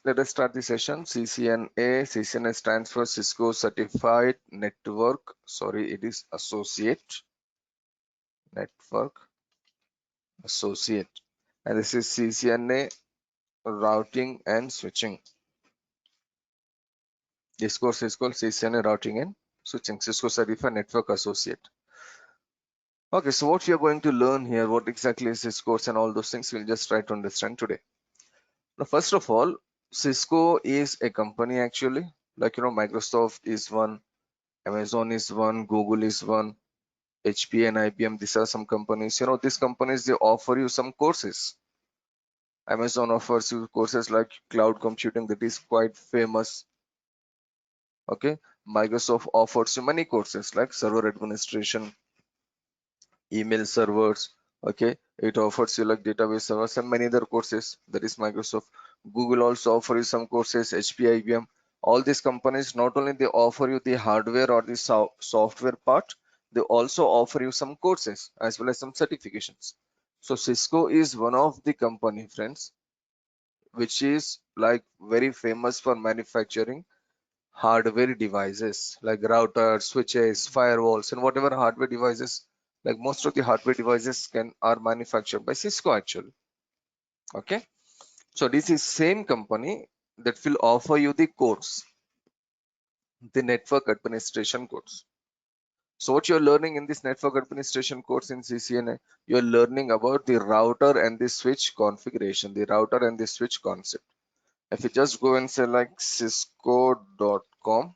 Let us start the session. CCNA. CCNA stands for Cisco Certified Network. Sorry, it is Associate. Network Associate. And this is CCNA Routing and Switching. This course is called CCNA Routing and Switching. Cisco Certified Network Associate. Okay, so what we are going to learn here, what exactly is this course and all those things, we'll just try to understand today. Now, first of all, Cisco is a company actually. Like, Microsoft is one, Amazon is one, Google is one, HP and IBM. These are some companies. These companies, they offer you some courses. Amazon offers you courses like cloud computing, that is quite famous. Okay. Microsoft offers you many courses like server administration, email servers. Okay. It offers you like database servers and many other courses. That is Microsoft. Google also offers you some courses, HP, IBM. All these companies, not only they offer you the hardware or the software part, they also offer you some courses as well as some certifications. So Cisco is one of the company, friends, which is like very famous for manufacturing hardware devices like routers, switches, firewalls, and whatever hardware devices. Like most of the hardware devices are manufactured by Cisco actually. Okay, so this is same company that will offer you the course, the network administration course. So what you're learning in this network administration course in CCNA, you're learning about the router and the switch configuration, the router and the switch concept. If you just go and say like cisco.com,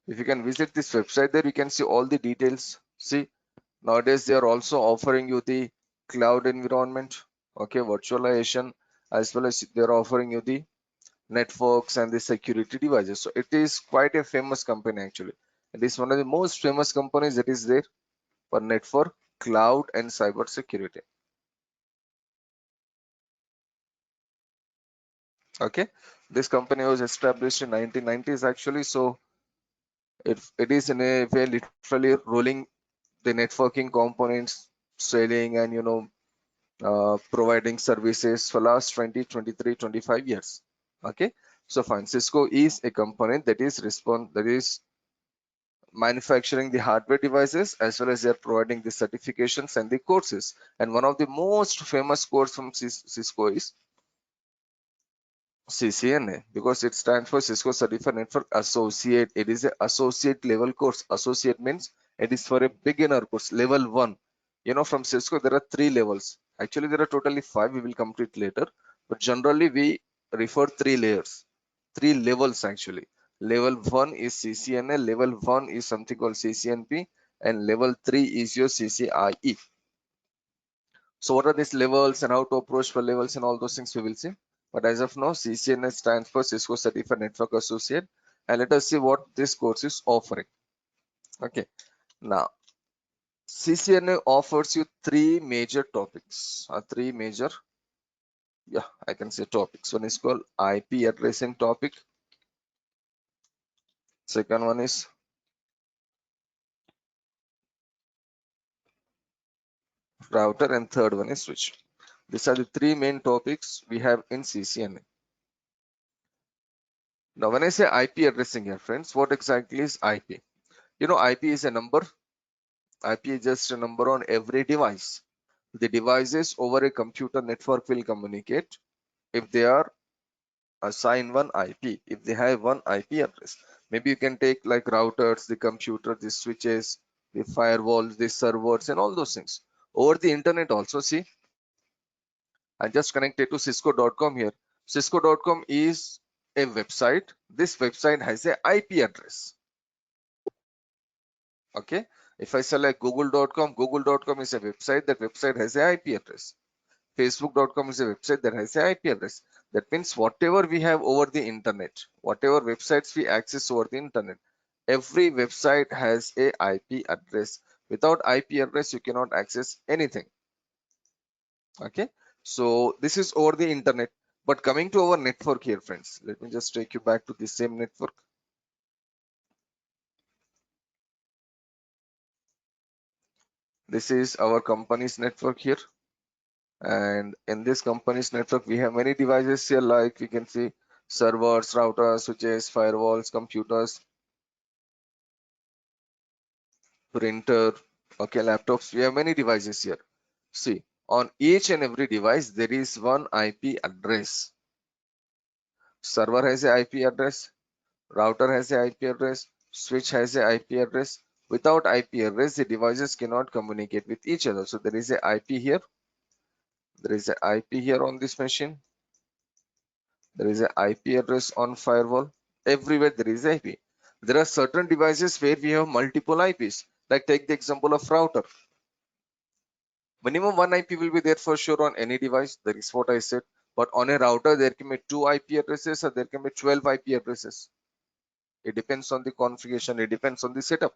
if you can visit this website, there you can see all the details. See, nowadays they are also offering you the cloud environment, okay, virtualization, as well as they're offering you the networks and the security devices. So it is quite a famous company actually. It is one of the most famous companies that is there for network, cloud, and cyber security. Okay, this company was established in 1990s actually. So it is in a way literally rolling the networking components, selling and providing services for last 20, 23, 25 years. Okay, so fine. Cisco is a company that is manufacturing the hardware devices as well as they're providing the certifications and the courses. And one of the most famous course from Cisco is CCNA, because it stands for Cisco Certified Network Associate. It is an associate level course. Associate means it is for a beginner course, level 1. From Cisco there are 3 levels. Actually there are totally 5. We will complete later, but generally we refer 3 layers, 3 levels actually. Level 1 is CCNA, level 1 is something called CCNP, and level 3 is your CCIE. So what are these levels and how to approach for levels and all those things we will see. But as of now, CCNA stands for Cisco Certified Network Associate. And let us see what this course is offering. Okay. Now, CCNA offers you 3 major topics. I can say topics. One is called IP addressing topic. Second one is router, and third one is switch. These are the 3 main topics we have in CCNA. Now, when I say IP addressing here, friends, what exactly is IP? IP is a number. IP is just a number on every device. The devices over a computer network will communicate if they are assigned one IP, if they have one IP address. Maybe you can take like routers, the computer, the switches, the firewalls, the servers, and all those things. Over the internet also, see, I just connected to cisco.com here. Cisco.com is a website. This website has a IP address. Okay, if I select google.com is a website. That website has a IP address. Facebook.com is a website that has a IP address. That means whatever we have over the internet, whatever websites we access over the internet, every website has a IP address. Without IP address, you cannot access anything. Okay, so this is over the internet. But coming to our network here, friends, let me just take you back to the same network. This is our company's network here. And in this company's network, we have many devices here, like we can see servers, routers, switches, firewalls, computers, printer, okay, laptops. We have many devices here. See, on each and every device, there is one IP address. Server has a IP address, router has a IP address, switch has a IP address. Without IP address, the devices cannot communicate with each other. So there is a IP here. There is a IP here on this machine. There is a IP address on firewall. Everywhere there is IP. There are certain devices where we have multiple IPs. Like take the example of router. Minimum one IP will be there for sure on any device. That is what I said. But on a router, there can be 2 IP addresses or there can be 12 IP addresses. It depends on the configuration. It depends on the setup.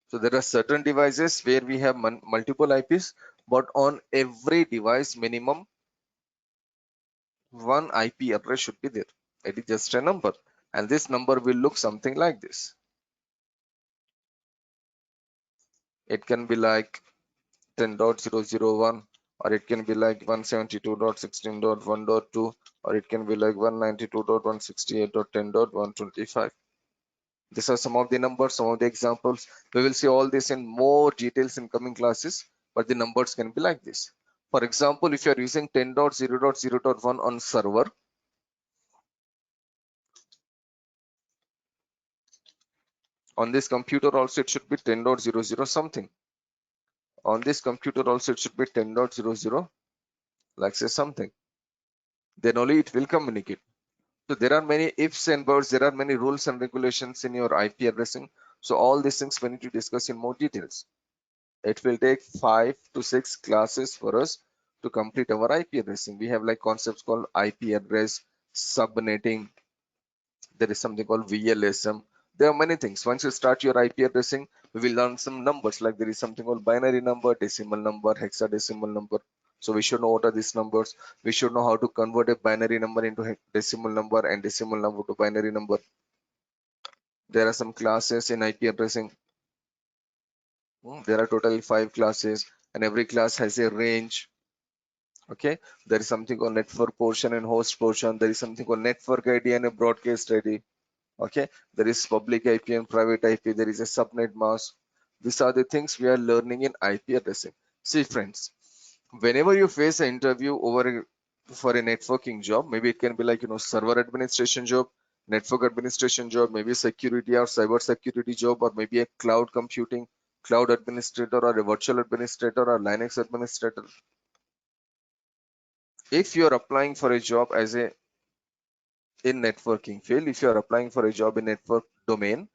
So there are certain devices where we have multiple IPs, but on every device, minimum one IP address should be there. It is just a number, and this number will look something like this. It can be like 10.001, or it can be like 172.16.1.2, or it can be like 192.168.10.125. These are some of the numbers, some of the examples. We will see all this in more details in coming classes, but the numbers can be like this. For example, if you are using 10.0.0.1 on server, on this computer also it should be 10.00 something. On this computer also it should be 10.00, like say something. Then only it will communicate. So there are many ifs and buts, there are many rules and regulations in your IP addressing. So all these things we need to discuss in more details. It will take 5 to 6 classes for us to complete our IP addressing. We have like concepts called IP address, subnetting. There is something called VLSM. There are many things. Once you start your IP addressing, we will learn some numbers, like there is something called binary number, decimal number, hexadecimal number. So we should know what are these numbers. We should know how to convert a binary number into decimal number and decimal number to binary number. There are some classes in IP addressing. There are totally 5 classes, and every class has a range. Okay, there is something called network portion and host portion. There is something called network ID and a broadcast ID. Okay, there is public IP and private IP. There is a subnet mask. These are the things we are learning in IP addressing. See friends, whenever you face an interview for a networking job, maybe it can be like server administration job, network administration job, maybe security or cyber security job, or maybe a cloud computing, cloud administrator, or a virtual administrator, or Linux administrator. If you are applying for a job as a in networking field, if you are applying for a job in network domain,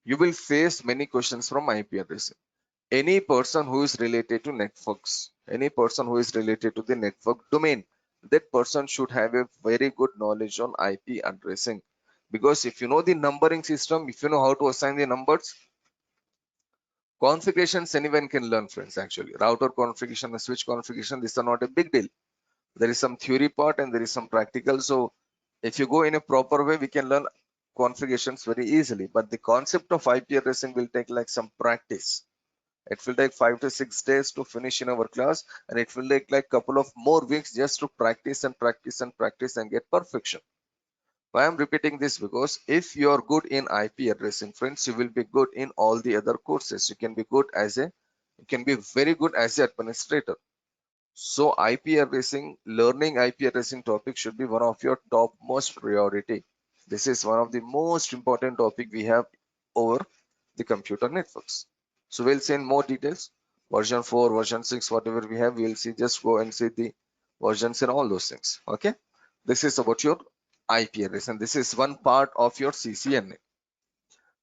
you will face many questions from IP addressing. Any person who is related to networks, any person who is related to the network domain, that person should have a very good knowledge on IP addressing. Because if you know the numbering system, if you know how to assign the numbers, configurations anyone can learn, friends. Actually, router configuration and switch configuration, these are not a big deal. There is some theory part and there is some practical. So if you go in a proper way, we can learn configurations very easily. But the concept of IP addressing will take like some practice. It will take 5 to 6 days to finish in our class, and it will take like couple of more weeks just to practice and practice and practice and get perfection. Why I'm repeating this? Because if you are good in IP addressing, friends, you will be good in all the other courses. You can be very good as an administrator. So IP addressing, learning IP addressing topic should be one of your topmost priority. This is one of the most important topic we have over the computer networks. So we'll see in more details. Version 4, version 6, whatever we have, we'll see. Just go and see the versions and all those things. Okay. This is about your IP address, and this is one part of your CCNA.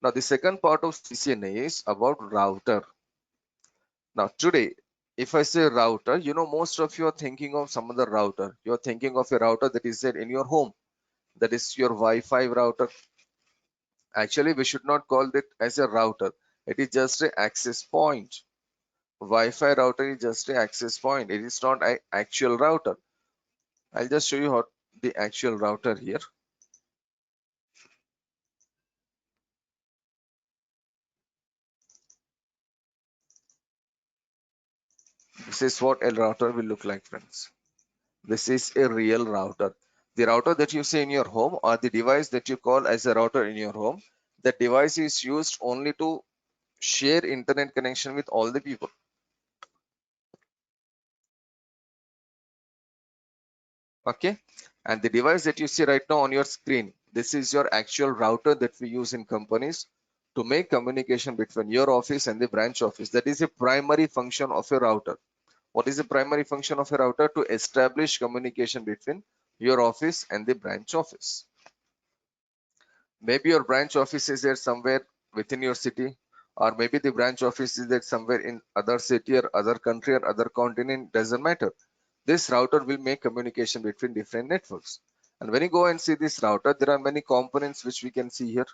Now the second part of CCNA is about router. Now today, if I say router, most of you are thinking of some other router. You're thinking of a router that is there in your home. That is your Wi-Fi router. Actually, we should not call it as a router. It is just an access point. Wi-Fi router is just an access point. It is not an actual router. I'll just show you how the actual router here. This is what a router will look like, friends. This is a real router. The router that you see in your home, or the device that you call as a router in your home, that device is used only to share internet connection with all the people. Okay, and the device that you see right now on your screen, this is your actual router that we use in companies to make communication between your office and the branch office. That is a primary function of a router. What is the primary function of a router? To establish communication between your office and the branch office. Maybe your branch office is there somewhere within your city, or maybe the branch office is there somewhere in other city or other country or other continent, doesn't matter. This router will make communication between different networks. And when you go and see this router, there are many components which we can see here.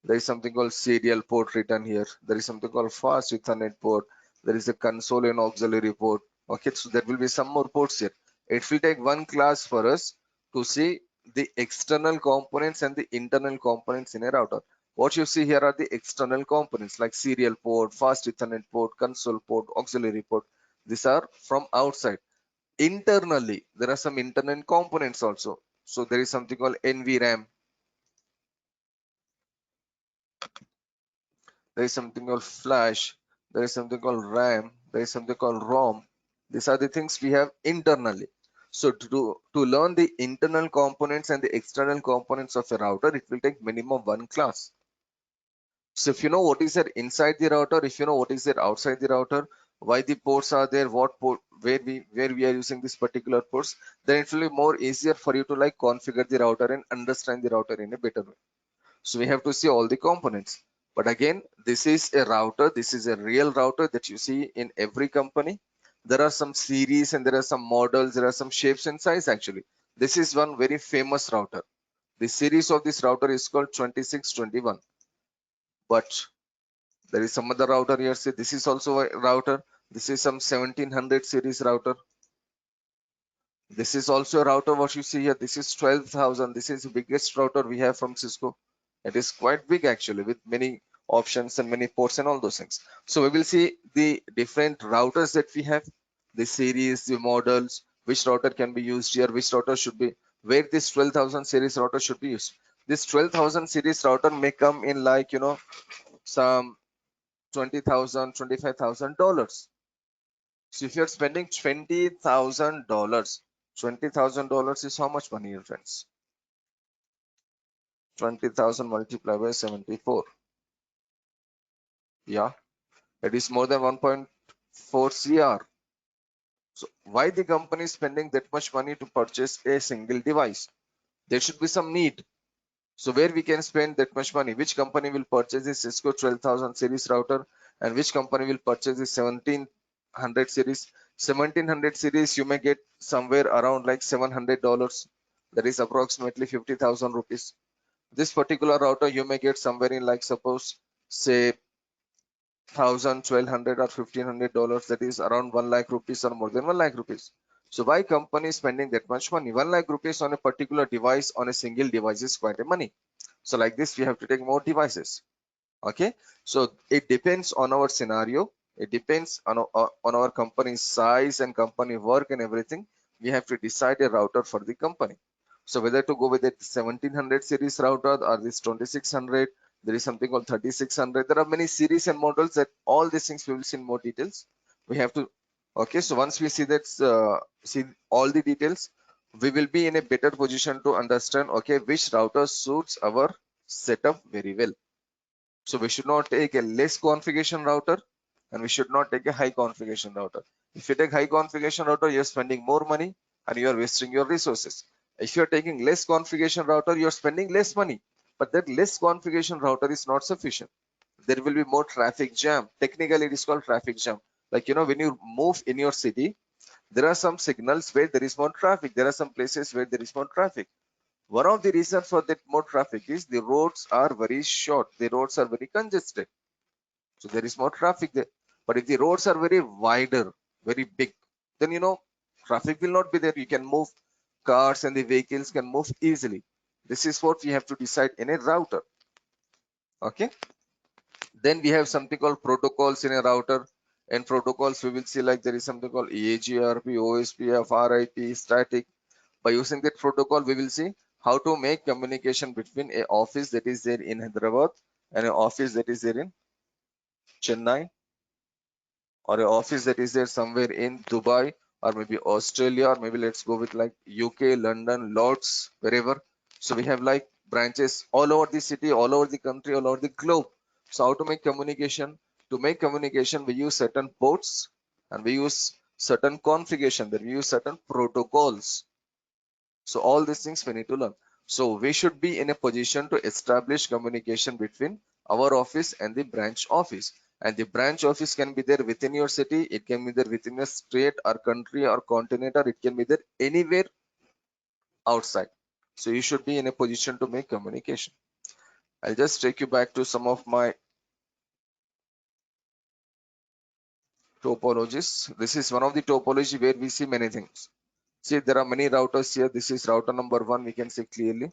There is something called serial port written here. There is something called fast Ethernet port. There is a console and auxiliary port. Okay, so there will be some more ports here. It will take one class for us to see the external components and the internal components in a router. What you see here are the external components like serial port, fast Ethernet port, console port, auxiliary port. These are from outside. Internally, there are some internal components also. So there is something called NVRAM. There is something called flash, there is something called RAM, there is something called ROM. These are the things we have internally. So to learn the internal components and the external components of a router, it will take minimum one class. So if you know what is there inside the router, if you know what is there outside the router, why the ports are there, what port, where we are using this particular ports, then it will be more easier for you to like configure the router and understand the router in a better way. So we have to see all the components. But again, this is a router. This is a real router that you see in every company. There are some series and there are some models. There are some shapes and size actually. This is one very famous router. The series of this router is called 2621. But there is some other router here. See, this is also a router. This is some 1700 series router. This is also a router. What you see here, this is 12,000. This is the biggest router we have from Cisco. It is quite big actually, with many options and many ports and all those things. So we will see the different routers that we have, the series, the models, which router can be used here, which router should be, where this 12,000 series router should be used. This 12,000 series router may come in like, you know, some $20,000, $25,000. So if you're spending $20,000, $20,000 is how much money, your friends? 20,000 multiplied by 74. Yeah, it is more than 1.4 CR. So why the company is spending that much money to purchase a single device? There should be some need. So where we can spend that much money? Which company will purchase the Cisco 12,000 series router, and which company will purchase the 1700 series? 1700 series you may get somewhere around like $700. That is approximately 50,000 rupees. This particular router you may get somewhere in like suppose say 1,000, 1,200 or $1,500. That is around 1 lakh rupees or more than 1 lakh rupees. So why company is spending that much money? 1 lakh rupees on a particular device, on a single device, is quite a money. So like this, we have to take more devices. Okay, so it depends on our scenario. It depends on our company's size and company work and everything. We have to decide a router for the company. So whether to go with the 1700 series router or this 2600, there is something called 3600. There are many series and models that all these things we will see in more details. We have to. Okay, so once we see that, see all the details, we will be in a better position to understand, okay, which router suits our setup very well. So we should not take a less configuration router, and we should not take a high configuration router. If you take high configuration router, you're spending more money and you're wasting your resources. If you're taking less configuration router, you're spending less money, but that less configuration router is not sufficient. There will be more traffic jam. Technically, it is called traffic jam. Like, you know, when you move in your city, there are some signals where there is more traffic. There are some places where there is more traffic. One of the reasons for that more traffic is the roads are very short. The roads are very congested. So there is more traffic there. But if the roads are very wider, very big, then you know traffic will not be there. You can move cars and the vehicles can move easily. This is what we have to decide in a router. Okay. Then we have something called protocols in a router. In protocols, we will see like there is something called EAGRP, OSPF, RIP, static. By using that protocol, we will see how to make communication between a office that is there in Hyderabad and an office that is there in Chennai, or an office that is there somewhere in Dubai, or maybe Australia, or maybe let's go with like UK, London, Lords, wherever. So we have like branches all over the city, all over the country, all over the globe. So how to make communication? To make communication, we use certain ports and we use certain configuration, that we use certain protocols. So all these things we need to learn. So we should be in a position to establish communication between our office and the branch office. And the branch office can be there within your city, it can be there within a state or country or continent, or it can be there anywhere outside. So you should be in a position to make communication. I'll just take you back to some of my topologies. This is one of the topology where we see many things. See, there are many routers here. This is router number 1, we can see clearly.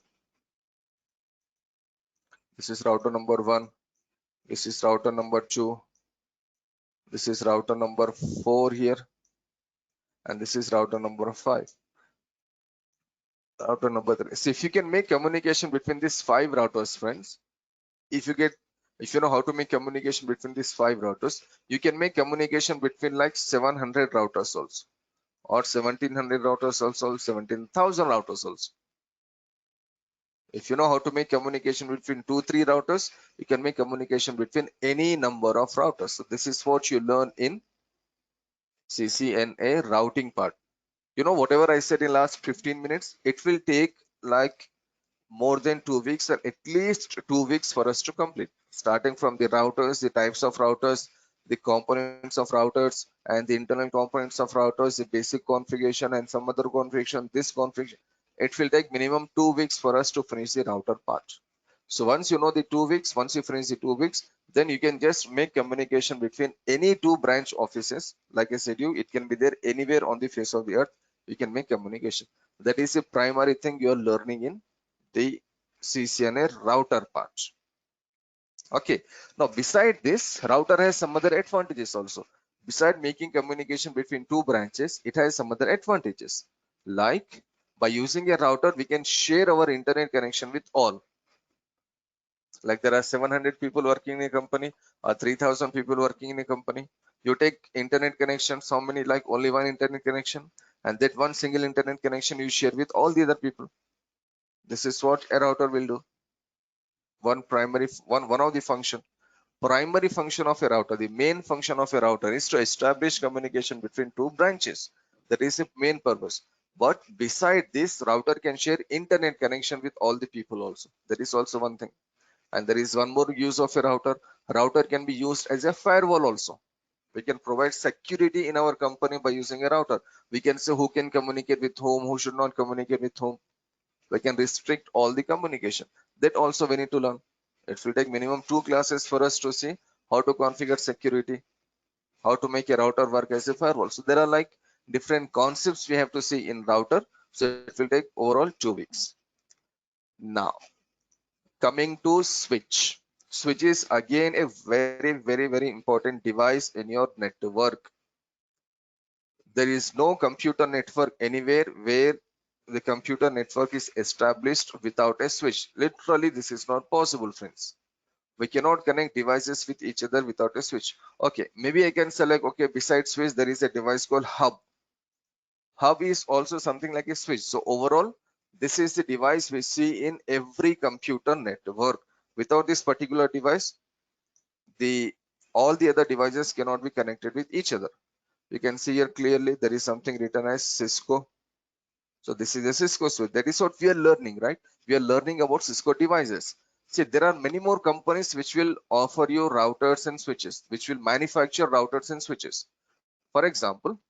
This is router number 1. This is router number 2. This is router number 4 here, and this is router number 5. Router number 3. So if you can make communication between these 5 routers, friends, if you know how to make communication between these 5 routers, you can make communication between like 700 routers also, or 1700 routers also, 17,000 routers also. If you know how to make communication between 2-3 routers, you can make communication between any number of routers. So this is what you learn in CCNA routing part. You know, whatever I said in last 15 minutes, it will take like more than 2 weeks, or at least 2 weeks for us to complete, starting from the routers, the types of routers, the components of routers, and the internal components of routers, the basic configuration and some other configuration. This configuration, it will take minimum 2 weeks for us to finish the router part. So once you know the 2 weeks, once you finish the 2 weeks, then you can just make communication between any 2 branch offices. Like I said, it can be there anywhere on the face of the earth. You can make communication. That is a primary thing you are learning in the CCNA router part. Okay. Now, beside this, router has some other advantages also. Beside making communication between 2 branches, it has some other advantages. Like, by using a router, we can share our internet connection with all. Like there are 700 people working in a company, or 3,000 people working in a company. You take internet connections, how many? Like only one internet connection, and that one single internet connection you share with all the other people. This is what a router will do. One of the primary function of a router, the main function of a router is to establish communication between 2 branches. That is the main purpose. But beside this, router can share internet connection with all the people also. That is also one thing. And there is one more use of a router. Router can be used as a firewall also. We can provide security in our company by using a router. We can say who can communicate with whom, who should not communicate with whom. We can restrict all the communication. That also we need to learn. It will take minimum 2 classes for us to see how to configure security, how to make a router work as a firewall. So there are like different concepts we have to see in router. So it will take overall 2 weeks. Now, coming to switch. Switch is again a very important device in your network. There is no computer network anywhere where the computer network is established without a switch. Literally, this is not possible, friends. We cannot connect devices with each other without a switch. Okay, maybe I can select, okay, besides switch, there is a device called hub. Hub is also something like a switch. So overall, this is the device we see in every computer network. Without this particular device, all the other devices cannot be connected with each other. You can see here clearly there is something written as Cisco. So this is a Cisco switch. That is what we are learning, right? We are learning about Cisco devices. See, there are many more companies which will offer you routers and switches, which will manufacture routers and switches. For example,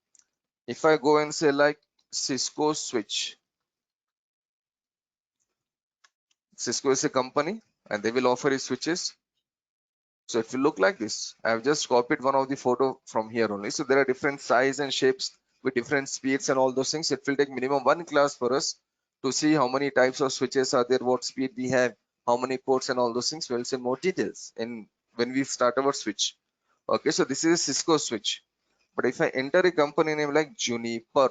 if I go and say like Cisco switch, Cisco is a company and they will offer you switches. So if you look like this, I have just copied one of the photo from here only. So there are different size and shapes with different speeds and all those things. It will take minimum 1 class for us to see how many types of switches are there, what speed we have, how many ports and all those things. We'll see more details in when we start our switch. Okay, so this is a Cisco switch. But if I enter a company name like Juniper,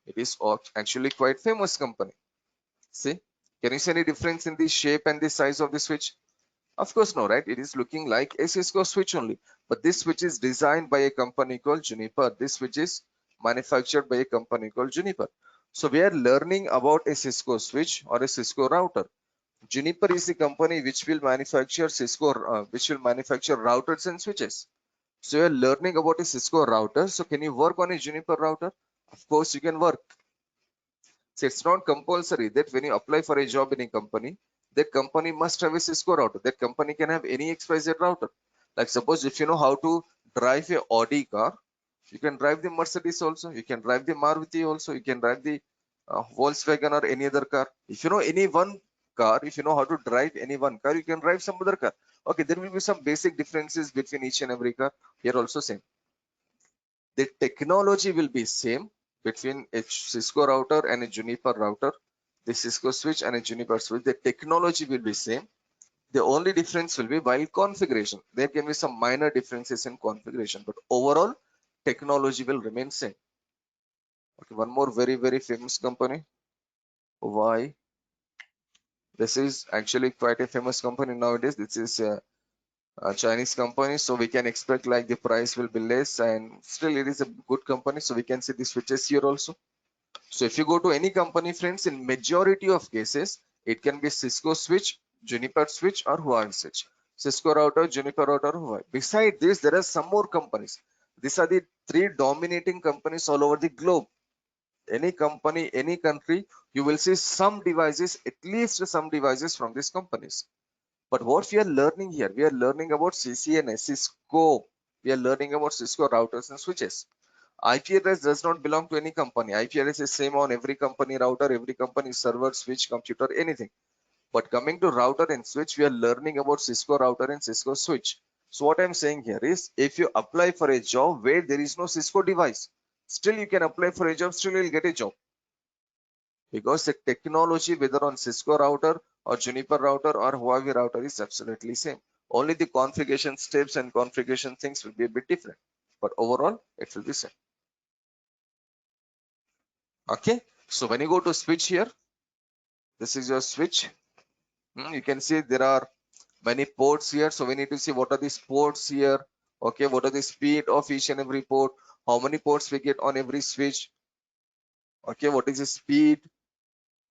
it is actually quite famous company. See, can you see any difference in the shape and the size of the switch? Of course, no, right? It is looking like a Cisco switch only. But this switch is designed by a company called Juniper. This switch is manufactured by a company called Juniper. So we are learning about a Cisco switch or a Cisco router. Juniper is the company which will manufacture which will manufacture routers and switches. So you are learning about a Cisco router. So can you work on a Juniper router? Of course, you can work. So it's not compulsory that when you apply for a job in a company, that company must have a Cisco router. That company can have any XYZ router. Like suppose if you know how to drive a Audi car, you can drive the Mercedes also. You can drive the Maruti also. You can drive the Volkswagen or any other car. If you know any one car, if you know how to drive any one car, you can drive some other car. Okay, there will be some basic differences between each and every car. Here also same. The technology will be same between a Cisco router and a Juniper router. The Cisco switch and a Juniper switch, the technology will be same. The only difference will be while configuration. There can be some minor differences in configuration, but overall technology will remain same. Okay, one more very famous company. Why? This is actually quite a famous company nowadays. This is a Chinese company, so we can expect like the price will be less, and still it is a good company. So we can see the switches here also. So if you go to any company, friends, in majority of cases, it can be Cisco switch, Juniper switch, or Huawei switch. Cisco router, Juniper router, Huawei. Beside this, there are some more companies. These are the three dominating companies all over the globe. Any company, any country, you will see some devices, at least some devices from these companies. But what we are learning here, we are learning about CCNA, Cisco. We are learning about Cisco routers and switches. IP address does not belong to any company. IP address is same on every company router, every company server, switch, computer, anything. But coming to router and switch, we are learning about Cisco router and Cisco switch. So what I'm saying here is, if you apply for a job where there is no Cisco device, still you can apply for a job, still you'll get a job. Because the technology, whether on Cisco router or Juniper router or Huawei router, is absolutely same. Only the configuration steps and configuration things will be a bit different. But overall, it will be same. Okay, so when you go to switch here, this is your switch. You can see there are many ports here, so we need to see what are these ports here. Okay, what are the speed of each and every port, how many ports we get on every switch. Okay, what is the speed,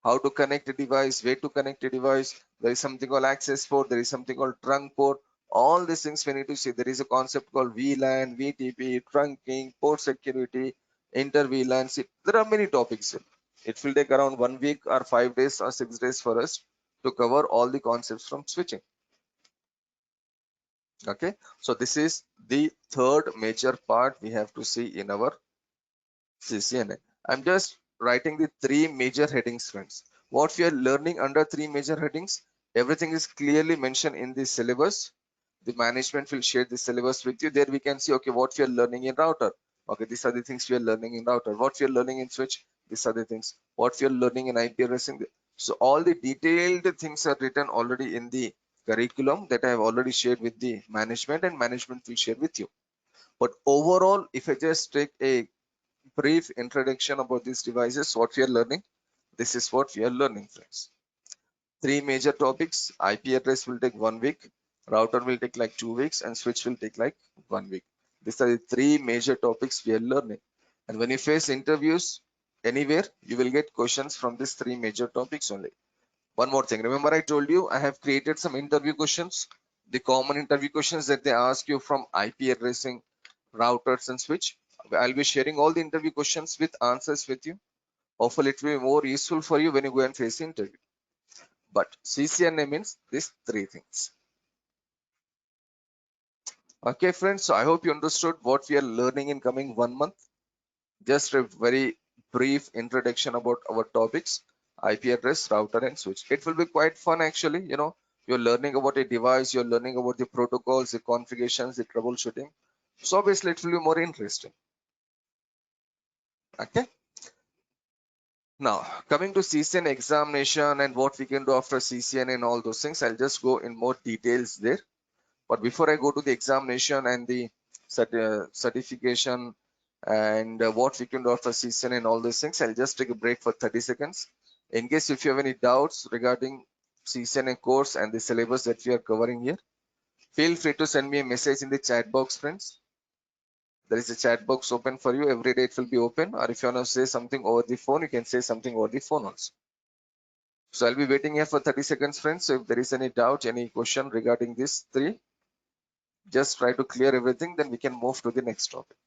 how to connect a device, where to connect a device. There is something called access port, there is something called trunk port. All these things we need to see. There is a concept called VLAN, VTP, trunking, port security, inter VLAN. There are many topics here. It will take around 1 week or 5 days or 6 days for us to cover all the concepts from switching. Okay, so this is the third major part we have to see in our CCNA. I'm just writing the three major headings, friends. What we are learning under three major headings, everything is clearly mentioned in the syllabus. The management will share the syllabus with you. There we can see, okay, what we are learning in router. Okay, these are the things we are learning in router. What we are learning in switch, these are the things. What we are learning in IP addressing. So all the detailed things are written already in the curriculum that I have already shared with the management, and management will share with you. But overall, if I just take a brief introduction about these devices, what we are learning, this is what we are learning, friends. Three major topics. IP address will take 1 week, router will take like 2 weeks, and switch will take like 1 week. These are the three major topics we are learning. And when you face interviews anywhere, you will get questions from these three major topics only. One more thing, remember I told you I have created some interview questions, the common interview questions that they ask you from IP addressing, routers, and switch. I'll be sharing all the interview questions with answers with you. Hopefully it will be more useful for you when you go and face the interview. But CCNA means these three things. Okay, friends, so I hope you understood what we are learning in coming 1 month. Just a very brief introduction about our topics, IP address, router, and switch. It will be quite fun actually. You're learning about a device, you're learning about the protocols, the configurations, the troubleshooting. So obviously it will be more interesting. Okay. Now, coming to CCN examination and what we can do after CCN and all those things, I'll just go in more details there. But before I go to the examination and the certification and what we can do after CCNA and all these things, I'll just take a break for 30 seconds. In case if you have any doubts regarding CCNA course and the syllabus that we are covering here, feel free to send me a message in the chat box, friends. There is a chat box open for you. Every day it will be open. Or if you want to say something over the phone, you can say something over the phone also. So I'll be waiting here for 30 seconds, friends. So if there is any doubt, any question regarding these three, just try to clear everything. Then we can move to the next topic.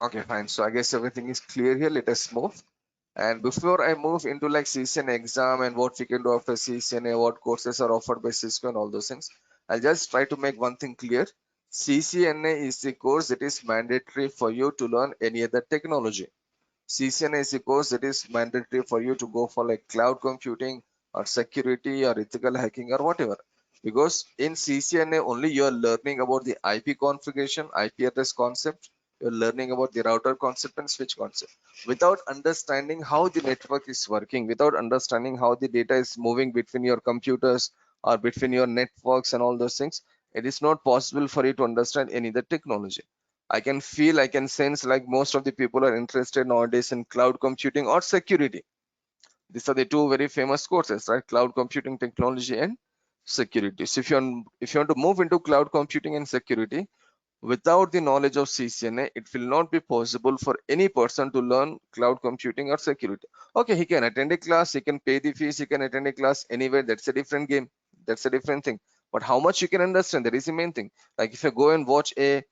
Okay, fine. So I guess everything is clear here. Let us move. And before I move into like CCNA exam and what we can do after CCNA, what courses are offered by Cisco and all those things, I'll just try to make one thing clear. CCNA is the course that is mandatory for you to learn any other technology. CCNA is a course that is mandatory for you to go for like cloud computing or security or ethical hacking or whatever. Because in CCNA only you are learning about the IP configuration, IP address concept, you're learning about the router concept and switch concept. Without understanding how the network is working, without understanding how the data is moving between your computers or between your networks and all those things, it is not possible for you to understand any other technology. I can feel, I can sense like most of the people are interested nowadays in cloud computing or security. These are the two very famous courses, right? Cloud computing technology and security. So if you want to move into cloud computing and security, without the knowledge of CCNA, it will not be possible for any person to learn cloud computing or security. Okay, he can attend a class, he can pay the fees, he can attend a class anywhere. That's a different game. That's a different thing. But how much you can understand, that is the main thing. Like if I go and watch a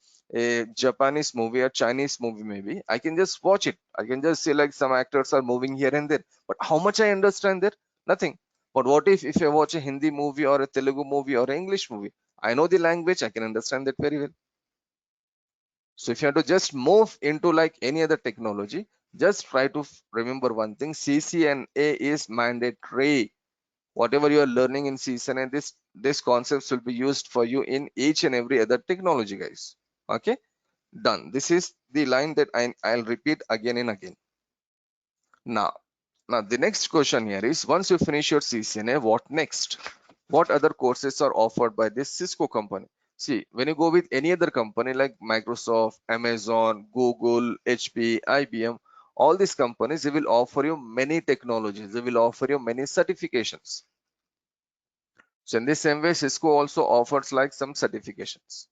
Japanese movie or Chinese movie, maybe I can just watch it. I can just see like some actors are moving here and there. But how much I understand there? Nothing. But what if I watch a Hindi movie or a Telugu movie or an English movie? I know the language, I can understand that very well. So if you have to just move into like any other technology, just try to remember one thing: CCNA is mandatory. Whatever you are learning in CCNA, this concepts will be used for you in each and every other technology, guys. Okay, done. This is the line that I'll repeat again and again. Now the next question here is: once you finish your CCNA, what next? What other courses are offered by this Cisco company? See, when you go with any other company like Microsoft, Amazon, Google, HP, IBM, all these companies, they will offer you many technologies. They will offer you many certifications. So in the same way, Cisco also offers like some certifications.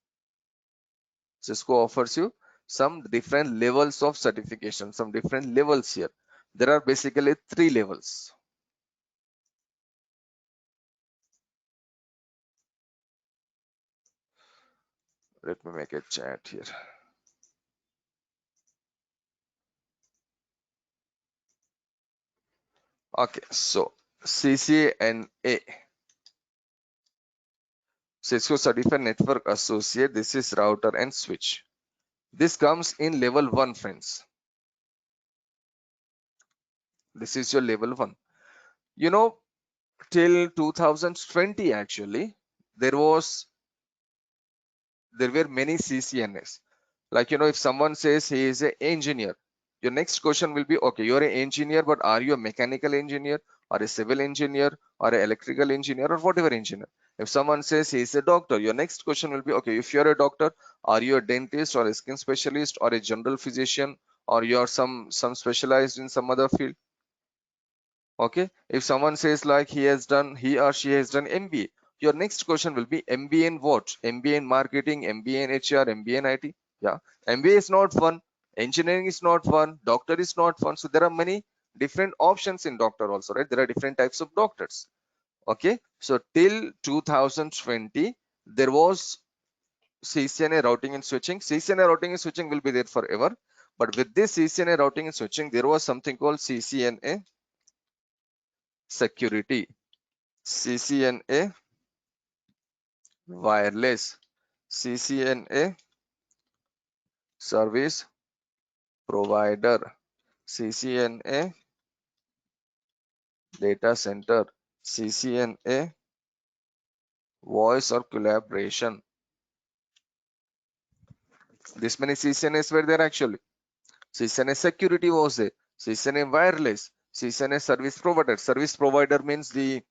Cisco offers you some different levels of certification, some different levels here. There are basically three levels. Let me make a chat here. Okay, so CCNA, Cisco Certified Network Associate. This is router and switch. This comes in level 1, friends. This is your level 1. You know, till 2020 actually, there were many CCNAs. Like, if someone says he is an engineer, your next question will be, okay, you're an engineer, but are you a mechanical engineer or a civil engineer or an electrical engineer or whatever engineer? If someone says he is a doctor, your next question will be, okay, if you're a doctor, are you a dentist or a skin specialist or a general physician, or you're some specialized in some other field? Okay, if someone says like he or she has done MBA, your next question will be MBA in what? MBA in marketing, MBA in HR, MBA in IT. Yeah, MBA is not one, engineering is not one, doctor is not one. So there are many different options in doctor also, right? There are different types of doctors. Okay, so till 2020 there was CCNA routing and switching. CCNA routing and switching will be there forever, but with this CCNA routing and switching, there was something called CCNA security, CCNA wireless, CCNA service provider, CCNA data center, CCNA voice or collaboration. This many CCNAs were there actually. CCNA security was there. CCNA wireless. CCNA service provider. Service provider means the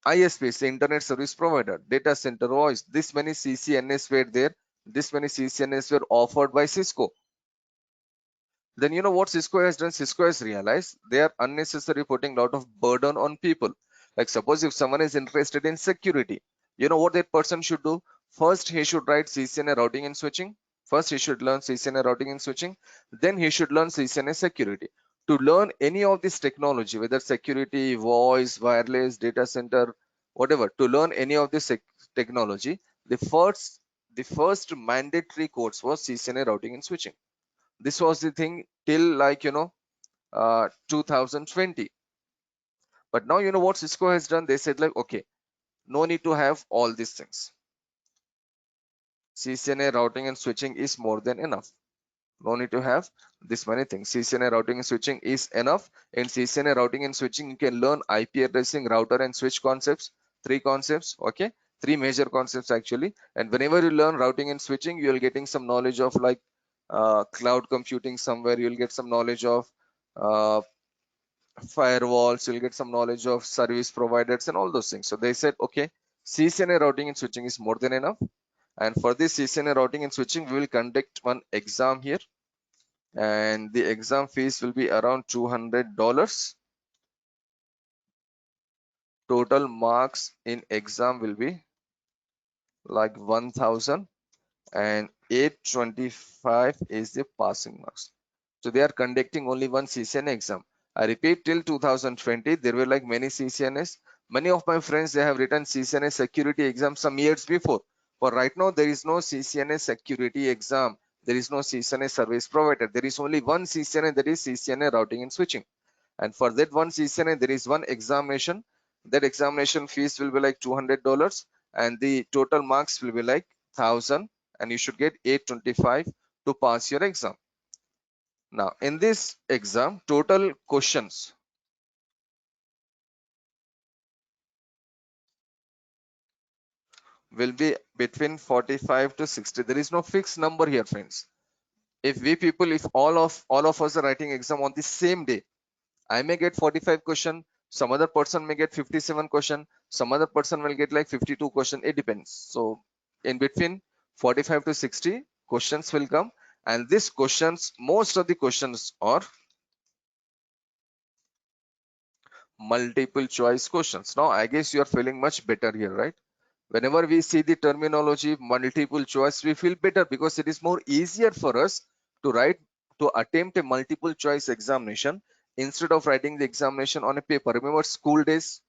ISPs, the internet service provider, data center voice. This many CCNAs were there. This many CCNAs were offered by Cisco. Then you know what Cisco has done? Cisco has realized they are unnecessarily putting a lot of burden on people. Like suppose if someone is interested in security, you know what that person should do? First, he should write CCNA routing and switching. First, he should learn CCNA routing and switching. Then he should learn CCNA security. To learn any of this technology, whether security, voice, wireless, data center, whatever, to learn any of this technology, the first mandatory course was CCNA routing and switching. This was the thing till like 2020. But now you know what Cisco has done? They said like, okay, no need to have all these things. CCNA routing and switching is more than enough. No need to have this many things. CCNA routing and switching is enough. In CCNA routing and switching, you can learn IP addressing, router and switch concepts. Three concepts, okay? Three major concepts actually. And whenever you learn routing and switching, you'll getting some knowledge of like cloud computing somewhere. You'll get some knowledge of uh, firewalls, you'll get some knowledge of service providers and all those things. So they said, okay, CCNA routing and switching is more than enough. And for this CCNA routing and switching, we will conduct one exam here. And the exam fees will be around $200. Total marks in exam will be like 1000 and 825 is the passing marks. So they are conducting only one CCNA exam. I repeat, till 2020 there were like many CCNAs. Many of my friends, they have written CCNA security exam some years before. But right now there is no CCNA security exam. There is no CCNA service provider. There is only one CCNA, that is CCNA routing and switching. And for that one CCNA there is one examination. That examination fees will be like $200 and the total marks will be like 1000 and you should get 825 to pass your exam. Now in this exam, total questions will be between 45 to 60. There is no fixed number here, friends. If all of us are writing exam on the same day, I may get 45 question, some other person may get 57 question, some other person will get like 52 question. It depends. So in between 45 to 60 questions will come, and these questions, most of the questions are multiple choice questions. Now I guess you are feeling much better here, right? Whenever we see the terminology multiple choice, we feel better because it is more easier for us to write, to attempt a multiple choice examination instead of writing the examination on a paper. Remember school days,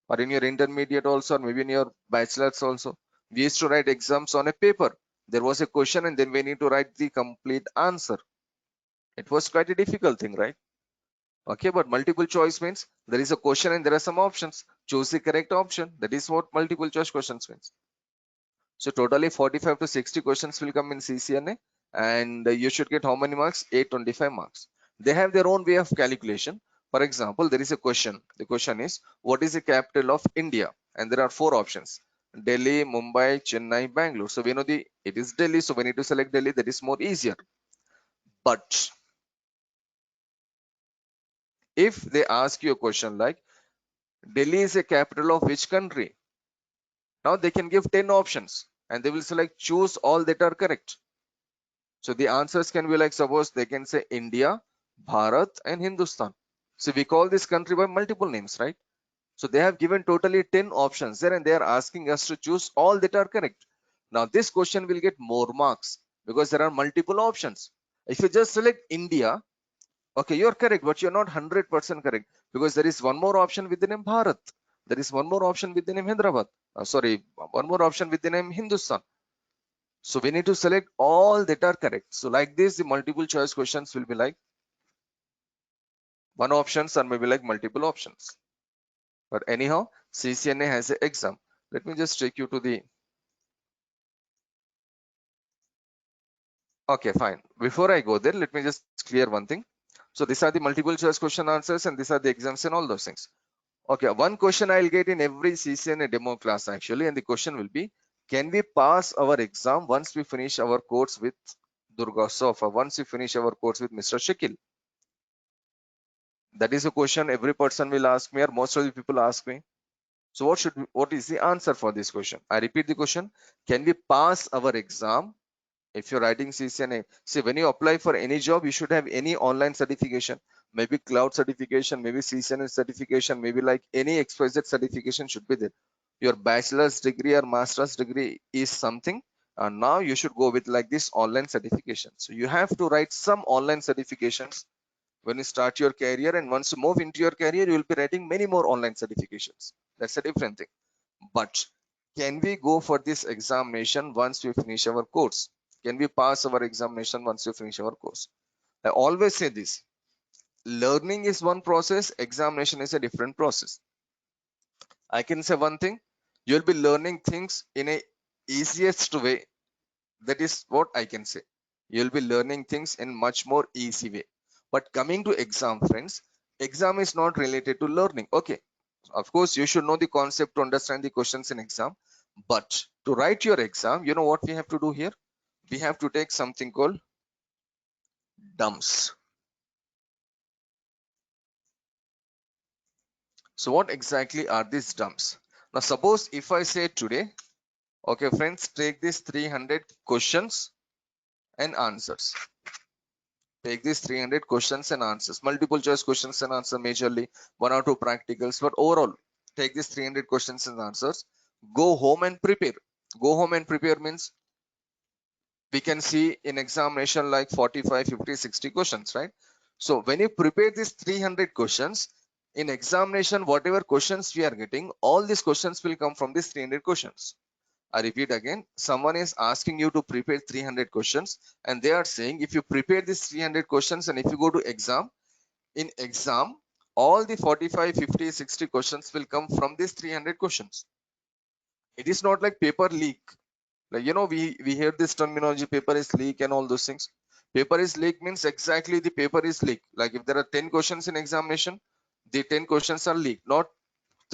or in your intermediate also, or maybe in your bachelor's also, we used to write exams on a paper. There was a question and then we need to write the complete answer. It was quite a difficult thing, right? Okay, but multiple choice means there is a question and there are some options. Choose the correct option. That is what multiple choice questions means. So totally 45 to 60 questions will come in CCNA, and you should get how many marks? 825 marks. They have their own way of calculation. For example, there is a question. The question is, what is the capital of India? And there are four options: Delhi, Mumbai, Chennai, Bangalore. So we know it is Delhi, so we need to select Delhi. That is more easier. But if they ask you a question like, Delhi is a capital of which country? Now they can give 10 options and they will select choose all that are correct. So the answers can be like, suppose they can say India, Bharat and Hindustan. So we call this country by multiple names, right? So they have given totally 10 options there and they are asking us to choose all that are correct. Now this question will get more marks because there are multiple options. If you just select India, okay, you're correct, but you're not 100% correct because there is one more option with the name Bharat. There is one more option with the name Hyderabad. Sorry, one more option with the name Hindustan. So we need to select all that are correct. So like this, the multiple choice questions will be like one options or maybe like multiple options. But anyhow, CCNA has an exam. Let me just take you to the Okay, fine. Before I go there, let me just clear one thing. So these are the multiple choice question answers and these are the exams and all those things. Okay, one question I'll get in every CCNA demo class actually, and the question will be, can we pass our exam once we finish our course with Durga Sofa, once we finish our course with Mr. Shakil? That is a question every person will ask me, or most of the people ask me. So what is the answer for this question? I repeat the question. Can we pass our exam if you're writing CCNA? See, when you apply for any job, you should have any online certification, maybe cloud certification, maybe CCNA certification, maybe like any XYZ certification should be there. Your bachelor's degree or master's degree is something, and now you should go with like this online certification. So you have to write some online certifications when you start your career, and once you move into your career, you will be writing many more online certifications. That's a different thing. But can we go for this examination once we finish our course? Can we pass our examination once we finish our course? I always say this: learning is one process, examination is a different process. I can say one thing: you'll be learning things in a easiest way. That is what I can say. You'll be learning things in much more easy way. But coming to exam, friends, exam is not related to learning. Okay, of course you should know the concept to understand the questions in exam, but to write your exam, you know what we have to do here? We have to take something called dumps. So what exactly are these dumps? Now suppose if I say today, okay friends, take these 300 questions and answers. Take these 300 questions and answers, multiple choice questions and answer majorly, one or two practicals, but overall take these 300 questions and answers. Go home and prepare. Go home and prepare means we can see in examination like 45, 50, 60 questions, right? So when you prepare these 300 questions in examination, whatever questions we are getting, all these questions will come from these 300 questions. I repeat again, someone is asking you to prepare 300 questions and they are saying if you prepare these 300 questions and if you go to exam, in exam, all the 45, 50, 60 questions will come from these 300 questions. It is not like paper leak. Like, you know, we hear this terminology, paper is leak and all those things. Paper is leak means exactly the paper is leak. Like if there are 10 questions in examination, the 10 questions are leaked, not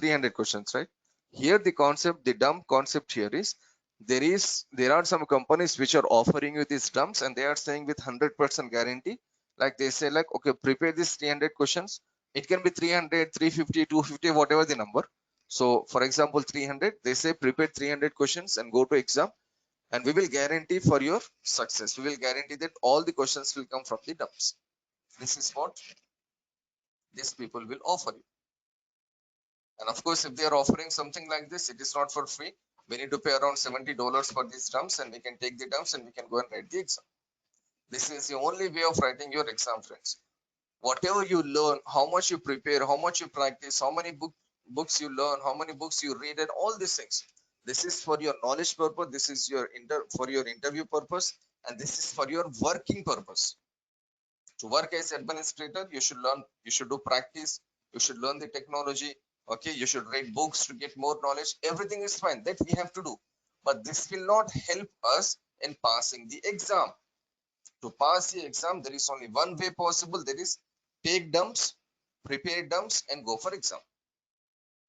300 questions, right? Here the concept, the dump concept here is there are some companies which are offering you these dumps and they are saying with 100% guarantee, like they say like, okay, prepare this 300 questions. It can be 300, 350, 250, whatever the number. So for example, 300, they say prepare 300 questions and go to exam, and we will guarantee for your success. We will guarantee that all the questions will come from the dumps. This is what these people will offer you. And of course, if they are offering something like this, it is not for free. We need to pay around $70 for these dumps, and we can take the dumps and we can go and write the exam. This is the only way of writing your exam, friends. Whatever you learn, how much you prepare, how much you practice, how many books you learn, how many books you read, and all these things. This is for your knowledge purpose. This is for your interview purpose, and this is for your working purpose. To work as administrator, you should learn, you should do practice, you should learn the technology. Okay, you should read books to get more knowledge. Everything is fine, that we have to do, but this will not help us in passing the exam. To pass the exam, there is only one way possible, that is take dumps, prepare dumps and go for exam.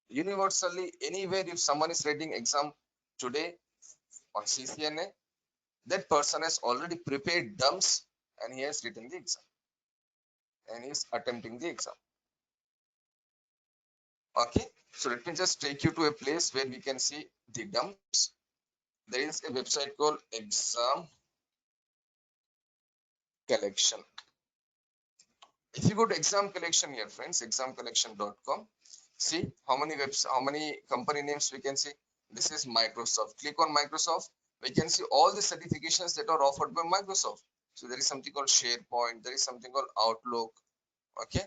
Universally, anywhere, if someone is writing exam today on CCNA, that person has already prepared dumps and he has written the exam and he is attempting the exam. Okay, so let me just take you to a place where we can see the dumps. There is a website called Exam Collection. If you go to Exam Collection here, friends, examcollection.com, see how many company names we can see. This is Microsoft. Click on Microsoft. We can see all the certifications that are offered by Microsoft. So there is something called SharePoint. There is something called Outlook. Okay,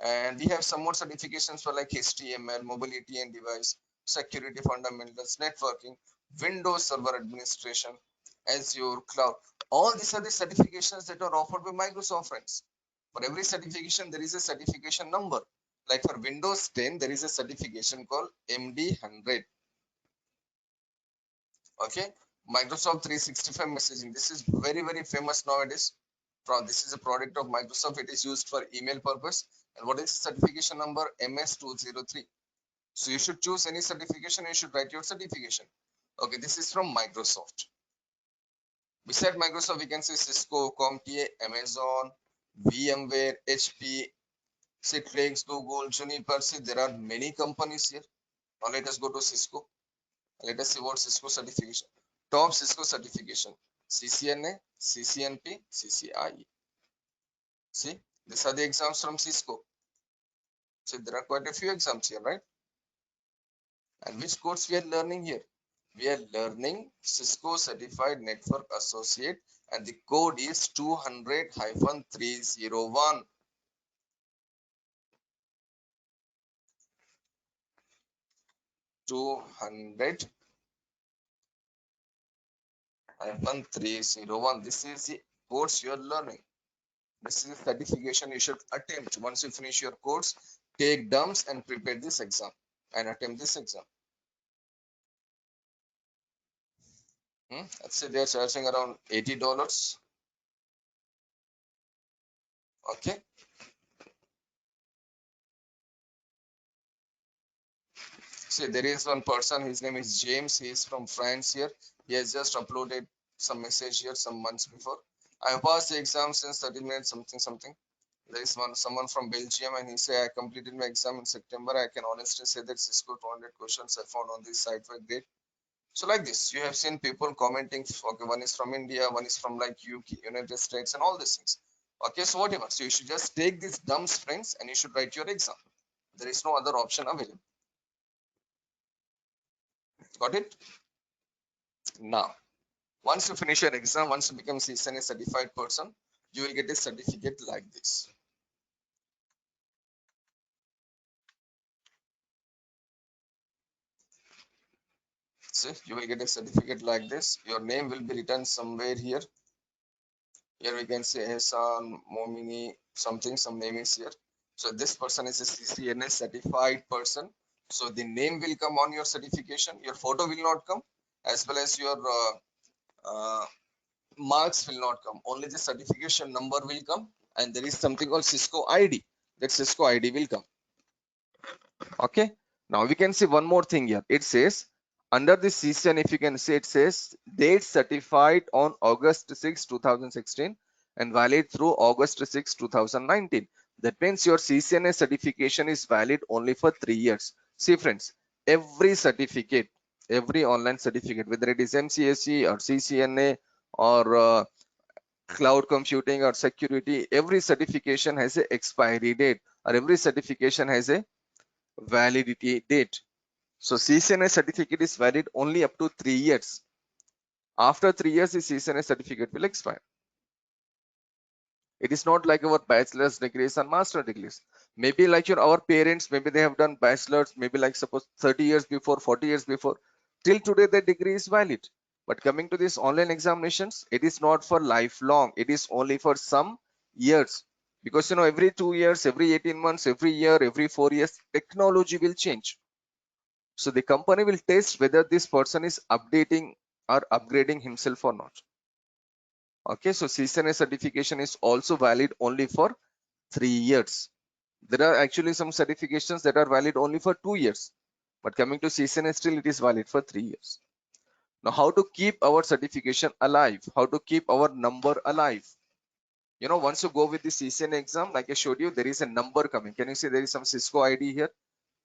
and we have some more certifications for like HTML, mobility and device, security fundamentals, networking, Windows Server Administration, Azure Cloud. All these are the certifications that are offered by Microsoft, friends. For every certification there is a certification number. Like for Windows 10 there is a certification called MD100. Okay, Microsoft 365 messaging. This is very, very famous nowadays. This is a product of Microsoft. It is used for email purpose. And what is the certification number? MS203. So you should choose any certification. You should write your certification. Okay, this is from Microsoft. Beside Microsoft, we can see Cisco, CompTIA, Amazon, VMware, HP, Citrix, Google, Juniper. See, there are many companies here. Now let us go to Cisco. Let us see what Cisco certification. Top Cisco certification: CCNA, CCNP, CCIE. See, these are the exams from Cisco. So there are quite a few exams here, right? And which course we are learning here? We are learning Cisco Certified Network Associate, and the code is 200-301. 200-301. This is the course you are learning. This is the certification you should attempt. Once you finish your course, take dumps and prepare this exam and attempt this exam. Let's say they are charging around $80. Okay. See, there is one person, his name is James. He is from France here. He has just uploaded some message here some months before. I passed the exam since 30 minutes, something. There is someone from Belgium, and he said, I completed my exam in September. I can honestly say that Cisco 200 questions I found on this site were great. So like this, you have seen people commenting. Okay, one is from India, one is from like UK, United States, and all these things. Okay, so whatever. So you should just take these dumps, friends, and you should write your exam. There is no other option available. Got it? Now, once you finish your exam, once you become CCNA certified person, you will get a certificate like this. See, you will get a certificate like this. Your name will be written somewhere here. Here we can say Hassan Momini something, some name is here. So this person is a CCNA certified person. So the name will come on your certification. Your photo will not come, as well as your marks will not come. Only the certification number will come, and there is something called Cisco ID. That Cisco ID will come. Okay. Now we can see one more thing here. It says under this CCN, if you can see, it says date certified on August 6, 2016 and valid through August 6, 2019. That means your CCNA certification is valid only for 3 years. See friends, every certificate, every online certificate, whether it is MCSE or CCNA or cloud computing or security, every certification has a expiry date, or every certification has a validity date. So CCNA certificate is valid only up to 3 years. After 3 years, the CCNA certificate will expire. It is not like our bachelor's degrees and master degrees. Maybe like our parents, maybe they have done bachelor's, maybe like suppose 30 years before, 40 years before. Till today, the degree is valid. But coming to these online examinations, it is not for lifelong. It is only for some years. Because every 2 years, every 18 months, every year, every 4 years, technology will change. So the company will test whether this person is updating or upgrading himself or not. Okay, so CCNA certification is also valid only for 3 years. There are actually some certifications that are valid only for 2 years. But coming to CCNA, still it is valid for 3 years. Now, how to keep our certification alive? How to keep our number alive? Once you go with the CCNA exam, like I showed you, there is a number coming. Can you see there is some Cisco ID here?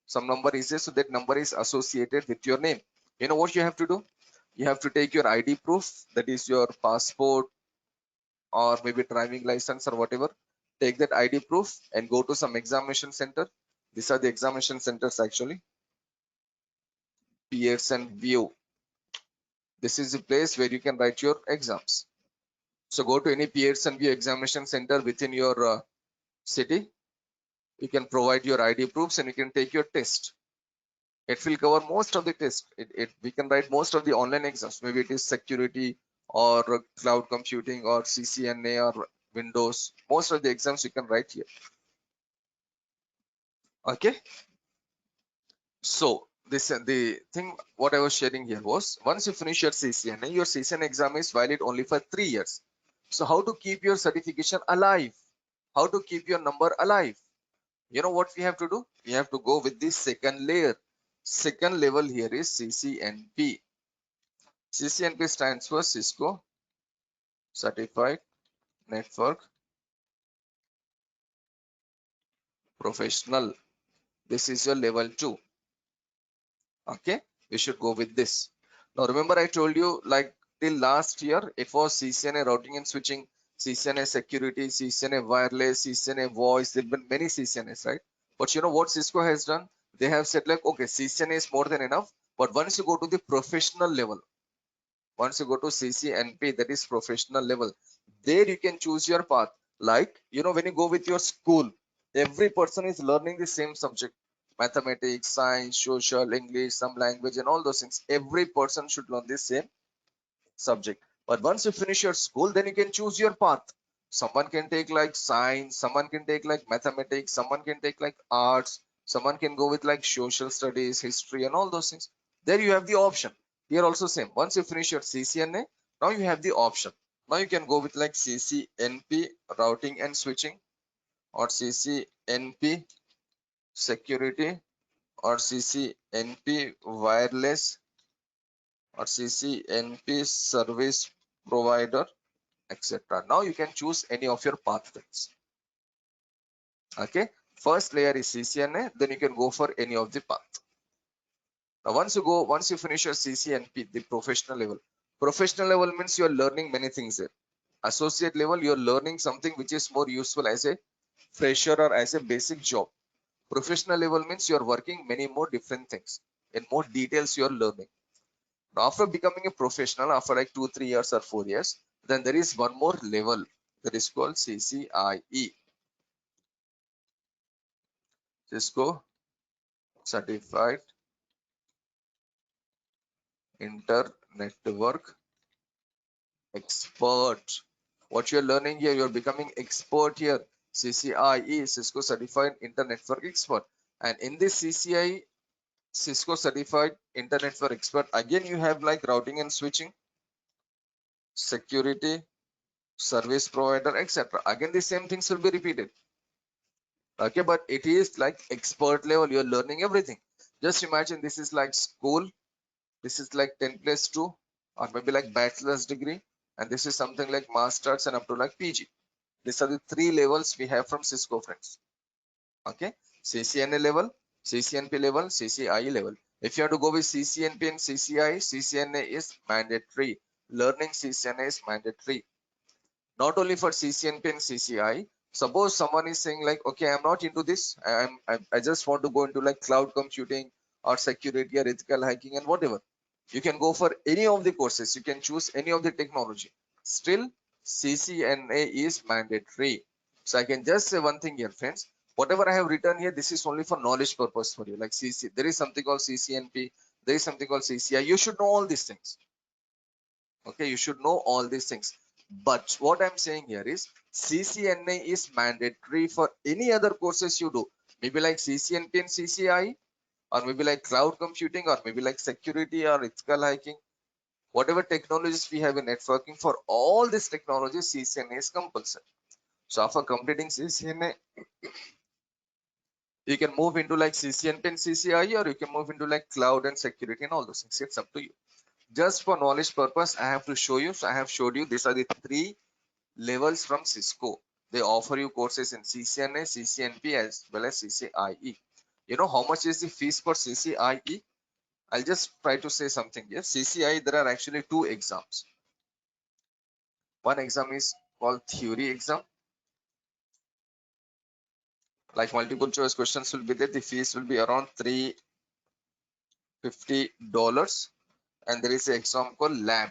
Some number is there, so that number is associated with your name. You know what you have to do? You have to take your ID proof, that is your passport or maybe driving license or whatever. Take that ID proof and go to some examination center. These are the examination centers actually. Pearson VUE. This is the place where you can write your exams. So go to any Pearson VUE examination center within your city. You can provide your ID proofs and you can take your test. It will cover most of the test. We can write most of the online exams. Maybe it is security or cloud computing or CCNA or Windows. Most of the exams you can write here. Okay. So the thing what I was sharing here was, once you finish your CCNA, your CCNA exam is valid only for 3 years. So how to keep your certification alive? How to keep your number alive? You know what we have to do? We have to go with the second layer. Second level here is CCNP. CCNP stands for Cisco Certified Network Professional. This is your level 2. Okay, we should go with this. Now remember I told you, like till last year it was CCNA routing and switching, CCNA security, CCNA wireless, CCNA voice. There have been many CCNAs, right? But you know what Cisco has done? They have said like, okay, CCNA is more than enough, but once you go to the professional level, once you go to CCNP, that is professional level, there you can choose your path. Like, you know, when you go with your school, every person is learning the same subject: mathematics, science, social, English, some language, and all those things. Every person should learn the same subject. But once you finish your school, then you can choose your path. Someone can take like science, someone can take like mathematics, someone can take like arts, someone can go with like social studies, history, and all those things. There you have the option. Here also same. Once you finish your CCNA, now you have the option. Now you can go with like CCNP routing and switching, or CCNP security, or CCNP wireless, or CCNP service provider, etc. Now you can choose any of your pathways. Okay, first layer is CCNA, then you can go for any of the path. Now once you finish your CCNP, the professional level. Professional level means you are learning many things there. Associate level, you are learning something which is more useful as a fresher or as a basic job. Professional level means you are working many more different things. In more details you are learning. Now after becoming a professional, after like 2-3 years or 4 years, then there is one more level that is called CCIE. Cisco Certified Inter-Network Expert. What you're learning here, you're becoming expert here. CCIE, Cisco Certified Inter-Network Expert. And in this CCIE, Cisco Certified Inter-Network Expert, again you have like routing and switching, security, service provider, etc. Again the same things will be repeated. Okay, but it is like expert level, you're learning everything. Just imagine this is like school. This is like 10+2, or maybe like bachelor's degree, and this is something like master's and up to like PG. These are the 3 levels we have from Cisco, friends. Okay, CCNA level, CCNP level, CCIE level. If you have to go with CCNP and CCIE, CCNA is mandatory. Learning CCNA is mandatory. Not only for CCNP and CCIE. Suppose someone is saying like, okay, I'm not into this. I just want to go into like cloud computing or security or ethical hacking and whatever. You can go for any of the courses. You can choose any of the technology. Still, CCNA is mandatory. So I can just say one thing here, friends. Whatever I have written here, this is only for knowledge purpose for you. Like CC, there is something called CCNP. There is something called CCI. You should know all these things. Okay, you should know all these things. But what I'm saying here is CCNA is mandatory for any other courses you do. Maybe like CCNP and CCI, or maybe like cloud computing, or maybe like security or ethical hacking. Whatever technologies we have in networking, for all these technologies, CCNA is compulsory. So after completing CCNA, you can move into like CCNP and CCI, or you can move into like cloud and security and all those things. It's up to you. Just for knowledge purpose, I have to show you. So I have showed you these are the 3 levels from Cisco. They offer you courses in CCNA, CCNP, as well as CCIE. You know how much is the fees for CCIE? I'll just try to say something here. CCIE, there are actually 2 exams. One exam is called theory exam. Like multiple choice questions will be there. The fees will be around $350. And there is an exam called lab.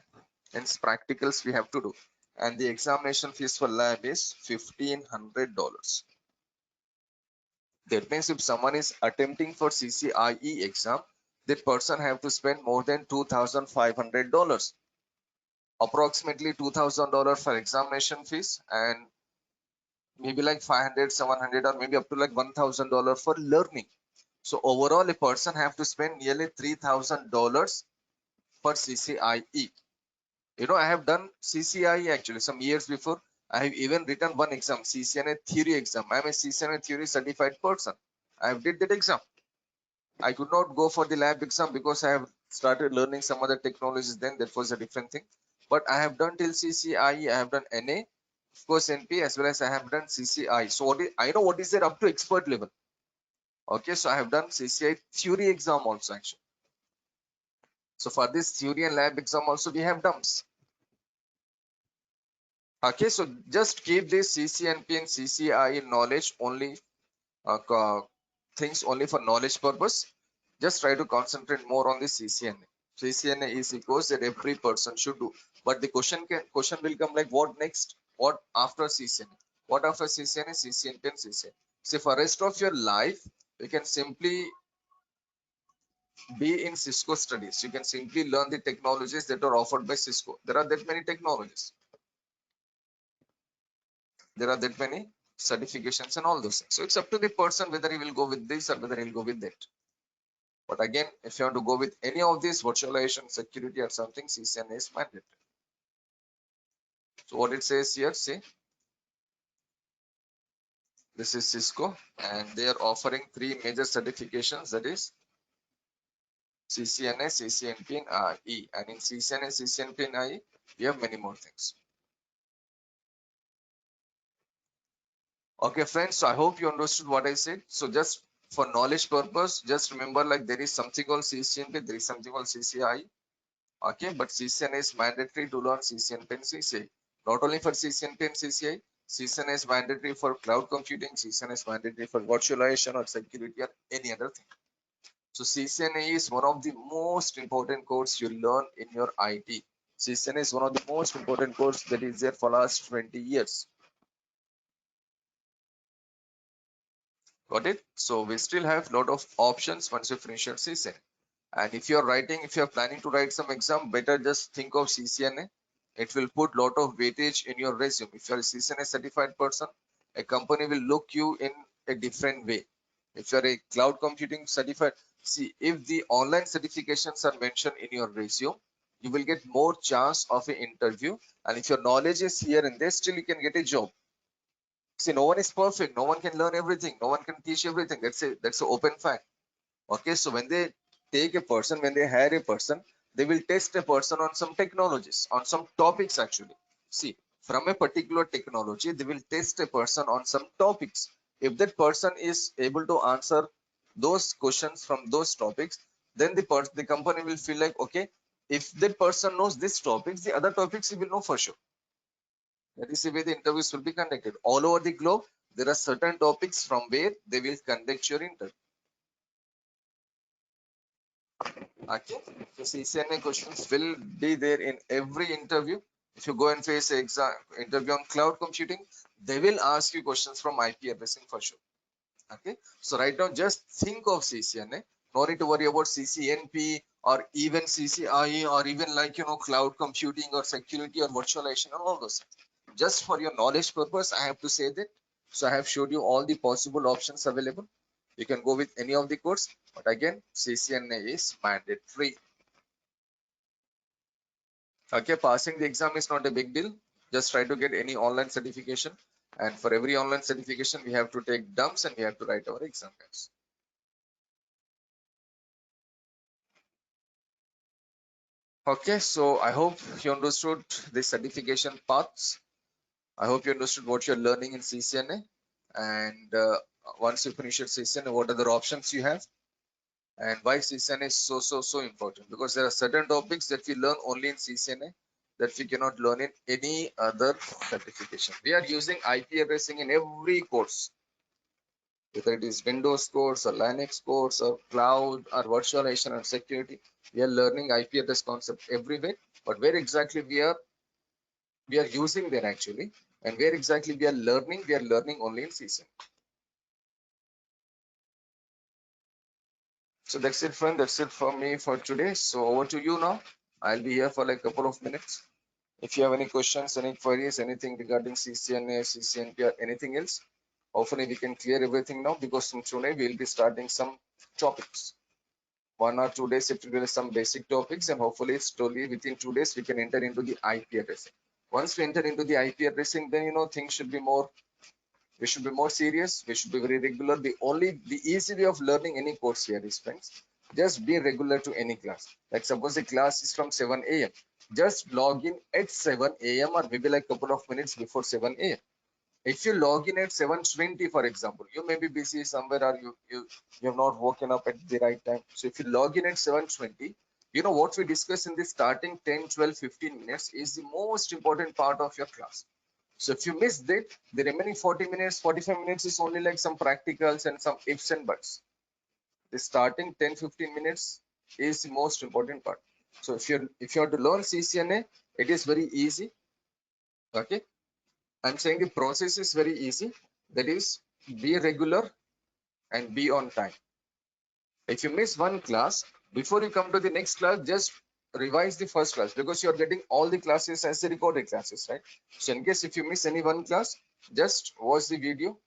Hence practicals we have to do. And the examination fees for lab is $1,500. That means if someone is attempting for CCIE exam, that person have to spend more than $2,500. Approximately $2,000 for examination fees, and maybe like 500, 700, or maybe up to like $1,000 for learning. So overall, a person have to spend nearly $3,000 per CCIE. You know, I have done CCIE actually some years before. I have even written one exam, CCNA theory exam. I am a CCNA theory certified person. I have did that exam. I could not go for the lab exam because I have started learning some other technologies then. That was a different thing. But I have done till CCIE. I have done NA, of course NP, as well as I have done CCI. So I know what is there up to expert level. Okay, so I have done CCI theory exam also actually. So for this theory and lab exam also we have dumps. Okay, so just keep this CCNP and CCI knowledge only, things only for knowledge purpose. Just try to concentrate more on the CCNA. CCNA is a course that every person should do. But the question will come like, what next? What after CCNA? What after CCNA, CCNP and CCNA? See, for rest of your life, you can simply be in Cisco studies. You can simply learn the technologies that are offered by Cisco. There are that many technologies. There are that many certifications and all those things. So it's up to the person whether he will go with this or whether he'll go with that. But again, if you want to go with any of these, virtualization, security or something, CCNA is mandatory. So what it says here, see, this is Cisco and they are offering 3 major certifications, that is CCNA, CCNP and IE. And in CCNA, CCNP and IE, we have many more things. Okay, friends, so I hope you understood what I said. So just for knowledge purpose, just remember like there is something called CCNP, there is something called CCI. Okay, but CCNA is mandatory to learn CCNP and CCI. Not only for CCNP and CCI, CCNA is mandatory for cloud computing, CCNA is mandatory for virtualization or security or any other thing. So CCNA is one of the most important course you learn in your IT. CCNA is one of the most important course that is there for last 20 years. Got it? So we still have a lot of options once you finish your CCNA. And if you're planning to write some exam, better just think of CCNA. It will put lot of weightage in your resume. If you're a CCNA certified person, a company will look you in a different way. If you're a cloud computing certified, see, if the online certifications are mentioned in your resume, you will get more chance of an interview. And if your knowledge is here and there, still you can get a job. See, no one is perfect. No one can learn everything. No one can teach everything. That's an open fact. Okay, so when they take a person, when they hire a person, they will test a person on some technologies, on some topics actually. See, from a particular technology, they will test a person on some topics. If that person is able to answer those questions from those topics, then the company will feel like, okay, if that person knows this topics, the other topics he will know for sure. That is the way the interviews will be conducted. All over the globe, there are certain topics from where they will conduct your interview. Okay, so CCNA questions will be there in every interview. If you go and face an exam interview on cloud computing, they will ask you questions from IP addressing for sure. Okay, so right now just think of CCNA. No need to worry about CCNP or even CCIE or even like cloud computing or security or virtualization and all those. Just for your knowledge purpose, I have to say that. So I have showed you all the possible options available. You can go with any of the course, but again, CCNA is mandatory. Okay, passing the exam is not a big deal. Just try to get any online certification. And for every online certification, we have to take dumps and we have to write our exam, guys. Okay, so I hope you understood the certification paths. I hope you understood what you're learning in CCNA. And once you finish your CCNA, what other options you have? And why CCNA is so important? Because there are certain topics that we learn only in CCNA that we cannot learn in any other certification. We are using IP addressing in every course, whether it is Windows course or Linux course or cloud or virtualization or security. We are learning IP address concept everywhere, but where exactly we are using them actually, and where exactly we are learning only in CCNA. So that's it, friend. That's it for me for today. So over to you now. I'll be here for like a couple of minutes. If you have any questions, any queries, anything regarding CCNA, CCNP or anything else, hopefully we can clear everything now, because from today we'll be starting some topics. 1 or 2 days it will be some basic topics, and hopefully slowly within 2 days we can enter into the IP addressing. Once we enter into the IP addressing, then things should be more, we should be more serious, we should be very regular. The easy way of learning any course here is, friends, just be regular to any class. Like suppose the class is from 7 a.m. just log in at 7 a.m. or maybe like couple of minutes before 7 a.m. If you log in at 7:20, for example, you may be busy somewhere, or you have not woken up at the right time. So if you log in at 7:20, what we discuss in the starting 10, 12, 15 minutes is the most important part of your class. So if you miss that, the remaining 40 minutes, 45 minutes is only like some practicals and some ifs and buts. The starting 10, 15 minutes is the most important part. So if you have to learn CCNA, it is very easy. Okay. I'm saying the process is very easy. That is, be regular and be on time. If you miss one class, before you come to the next class, just revise the first class, because you're getting all the classes as the recorded classes, right? So in case if you miss any one class, just watch the video,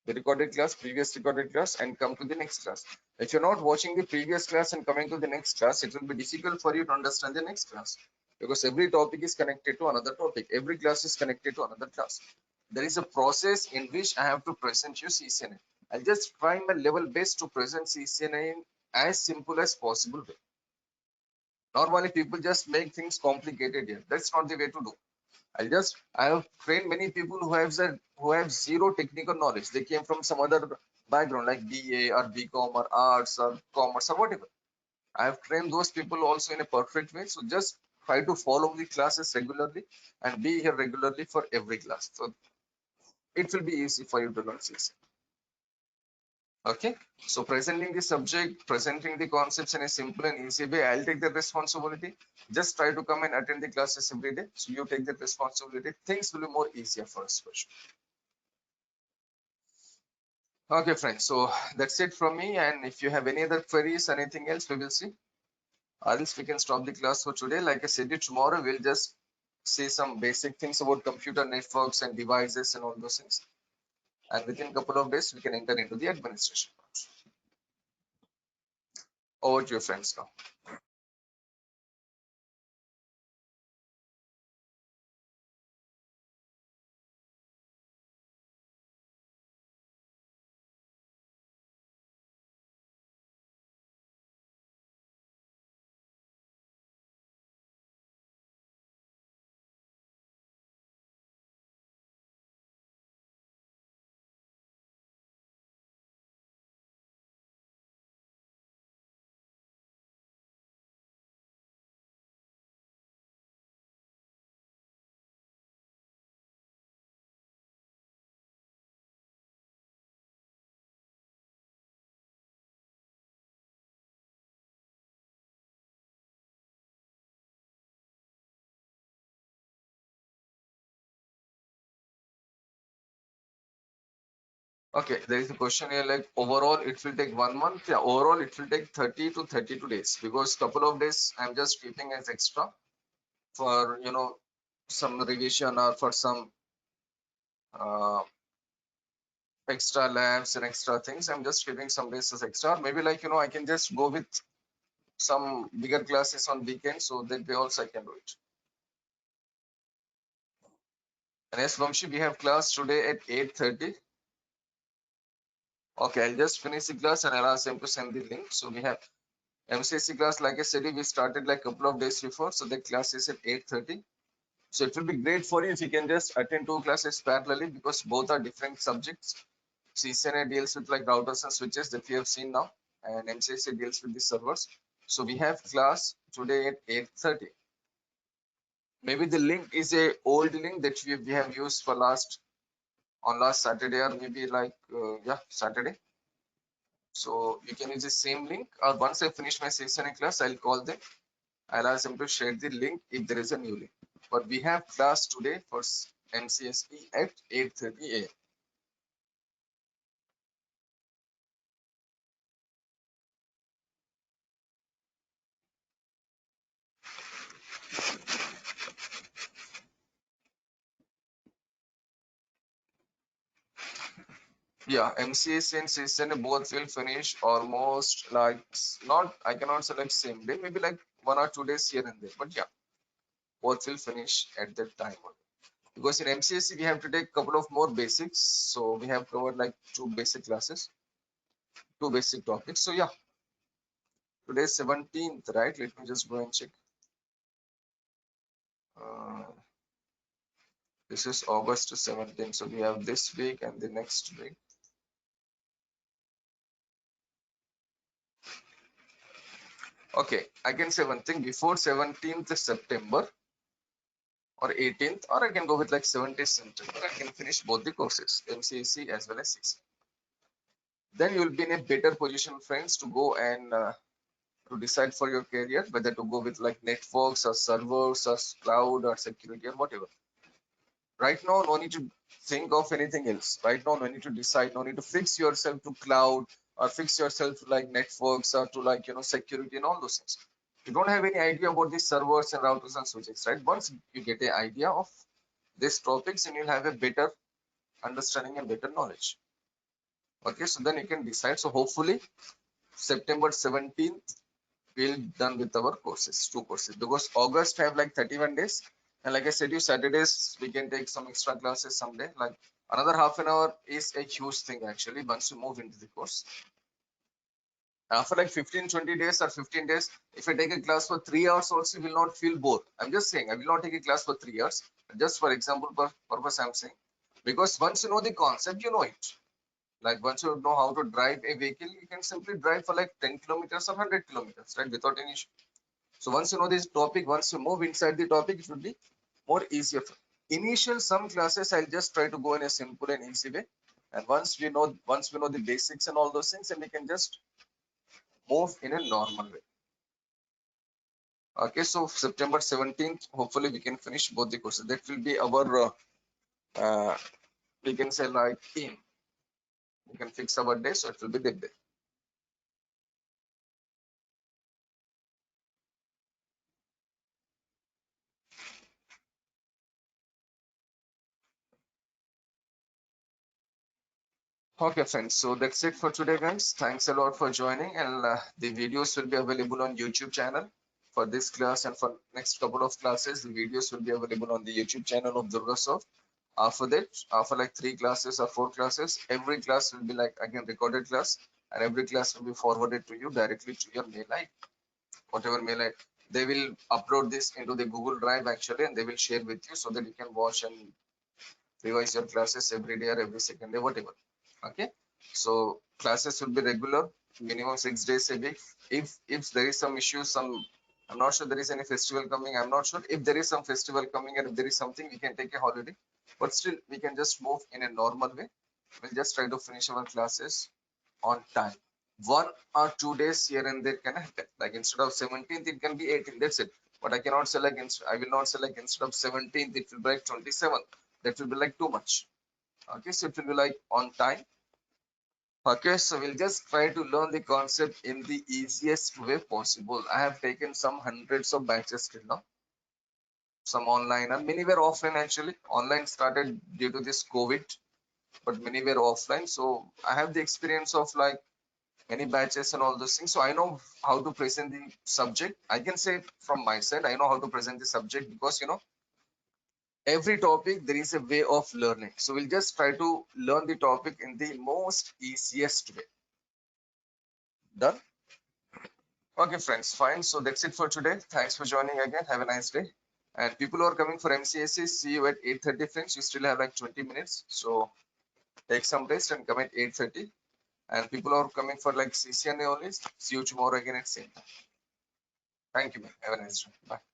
the recorded class, previous recorded class, and come to the next class. If you're not watching the previous class and coming to the next class, it will be difficult for you to understand the next class, because every topic is connected to another topic. Every class is connected to another class. There is a process in which I have to present you CCNA. I'll just try my level best to present CCNA in as simple as possible way. Normally, people just make things complicated here. That's not the way to do. I have trained many people who have zero technical knowledge. They came from some other background like BA or BCom or arts or commerce or whatever. I have trained those people also in a perfect way. So just try to follow the classes regularly and be here regularly for every class. So it will be easy for you to learn CC. Okay, so presenting the subject, presenting the concepts in a simple and easy way, I'll take the responsibility. Just try to come and attend the classes every day. So you take the responsibility. Things will be more easier for us for sure. Okay, friends. So that's it from me. And if you have any other queries, anything else, we will see. Or else we can stop the class for today. Like I said, tomorrow we'll just see some basic things about computer networks and devices and all those things. And within a couple of days, we can enter into the administration part. Over to your friends now. Okay, there is a question here like overall it will take 1 month. Yeah, overall it will take 30 to 32 days, because couple of days I'm just keeping as extra for some revision or for some uh, extra labs and extra things. I'm just keeping some days as extra. Maybe like I can just go with some bigger classes on weekends, so that way also I can do it. And yes, Vamshi, we have class today at 8:30. Okay, I'll just finish the class and I'll ask them to send the link. So we have MCSE class, like I said, we started like a couple of days before, so the class is at 8:30. So it will be great for you if you can just attend two classes parallelly, because both are different subjects. CCNA deals with like routers and switches that we have seen now, and MCSE deals with the servers. So we have class today at 8:30. Maybe the link is a old link that we have used for last Saturday, or maybe like Saturday. So you can use the same link, or once I finish my CCNA class, I'll call them. I'll ask them to share the link if there is a new link. But we have class today for MCSE at 8:30 a.m. Yeah, MCAC and CCNA both will finish almost like not, I cannot say like same day, maybe like 1 or 2 days here and there. But yeah, both will finish at that time only. Because in MCAC we have to take couple of more basics. So we have covered like two basic classes, two basic topics. So yeah, today is 17th, right? Let me just go and check. Uh, this is August 17th. So we have this week and the next week. Okay, I can say one thing before 17th September or 18th, or I can go with like 17th September. I can finish both the courses, MCAC as well as CC. Then you will be in a better position, friends, to go and to decide for your career whether to go with like networks or servers or cloud or security or whatever. Right now, no need to think of anything else. Right now, no need to decide, no need to fix yourself to cloud or fix yourself to like networks or to like, security and all those things. You don't have any idea about these servers and routers and switches, right? Once you get an idea of these topics, and you'll have a better understanding and better knowledge. Okay, so then you can decide. So hopefully September 17th we'll done with our courses, two courses, because August have like 31 days, and like I said, you Saturdays we can take some extra classes someday. Like another half an hour is a huge thing actually once you move into the course. After like 15-20 days or 15 days, if I take a class for 3 hours also, you will not feel bored. I'm just saying I will not take a class for 3 hours. Just for example purpose I'm saying, because once you know the concept, you know it. Like once you know how to drive a vehicle, you can simply drive for like 10 kilometers or 100 kilometers, right? Without any issue. So once you know this topic, once you move inside the topic, it will be more easier. Initial some classes, I'll just try to go in a simple and easy way. And once we know the basics and all those things, and we can just move in a normal way. Okay, so September 17th, hopefully we can finish both the courses. That will be our, we can say like aim. We can fix our day, so it will be that day. Okay, friends. So that's it for today, guys. Thanks a lot for joining, and the videos will be available on YouTube channel for this class, and for next couple of classes, the videos will be available on the YouTube channel of Durgasoft. After that, after like 3 classes or 4 classes, every class will be like again recorded class, and every class will be forwarded to you directly to your mail ID, whatever mail ID. They will upload this into the Google Drive actually, and they will share with you so that you can watch and revise your classes every day or every second day, whatever. Okay, so classes will be regular, minimum 6 days a week. If there is some issue, some, I'm not sure there is any festival coming, I'm not sure if there is some festival coming, and if there is something, we can take a holiday, but still we can just move in a normal way. We'll just try to finish our classes on time. 1 or 2 days here and there can happen, like instead of 17th it can be 18th, that's it. But I cannot say like I will not say like instead of 17th it will be like 27th. That will be like too much. Okay, so it will be like on time. Okay, so we'll just try to learn the concept in the easiest way possible. I have taken some hundreds of batches till now, some online and many were offline actually. Online started due to this COVID, but many were offline. So I have the experience of like many batches and all those things. So I know how to present the subject. I can say from my side, I know how to present the subject, because every topic there is a way of learning. So we'll just try to learn the topic in the most easiest way. Done? Okay, friends, fine. So that's it for today. Thanks for joining again. Have a nice day. And people who are coming for MCSE, see you at 8:30, friends. You still have like 20 minutes. So take some rest and come at 8:30. And people who are coming for like CCNA only, see you tomorrow again at same time. Thank you, man. Have a nice day. Bye.